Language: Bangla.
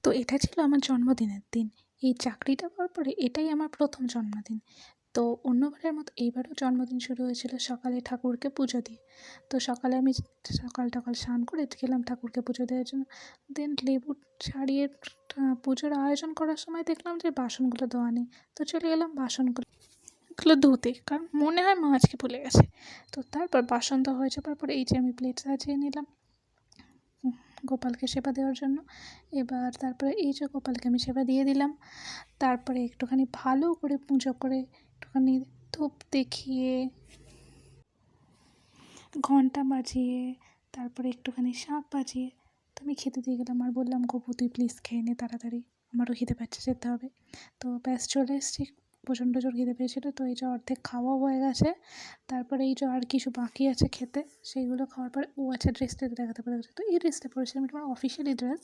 তো এটা ছিল আমার জন্মদিনের দিন। এই চাকরিটা পাওয়ার পরে এটাই আমার প্রথম জন্মদিন। তো অন্যবারের মতো এইবারও জন্মদিন শুরু হয়েছিল সকালে ঠাকুরকে পুজো দিয়ে। তো সকালে আমি সকাল টকাল স্নান করে গেলাম ঠাকুরকে পুজো দেওয়ার জন্য। দেন লেবু ছাড়িয়ে পুজোর আয়োজন করার সময় দেখলাম যে বাসনগুলো ধোয়া নেই। তো চলে গেলাম বাসনগুলো ধুতে, কারণ মনে হয় মা আজকে ভুলে গেছে। তো তারপর বাসন ধোয়া হয়ে যাবার পরে এই যে আমি প্লেট সাজিয়ে নিলাম গোপালকে সেবা দেওয়ার জন্য। এবার তারপরে এই যে গোপালকে আমি সেবা দিয়ে দিলাম। তারপরে একটুখানি ভালো করে পুজো করে একটুখানি ধূপ দেখিয়ে ঘন্টা বাজিয়ে তারপরে একটুখানি শাঁখ বাজিয়ে তো আমি খেতে দিয়ে গেলাম আর বললাম, গপু তুই প্লিজ খেয়ে নে তাড়াতাড়ি, আমারও খিদে পাচ্ছে, যেতে হবে। তো ব্যাস চলে এসেছি, প্রচণ্ড জোর খিদে পেয়েছিলো। তো এই যে অর্ধেক খাওয়াও হয়ে গেছে, তারপরে এই যে আর কিছু বাকি আছে খেতে, সেইগুলো খাওয়ার পরে ও আচ্ছা ড্রেসটা দেখাতে পারে। তো এই ড্রেসটা পরেছিলাম, এটা আমার অফিসিয়ালি ড্রেস,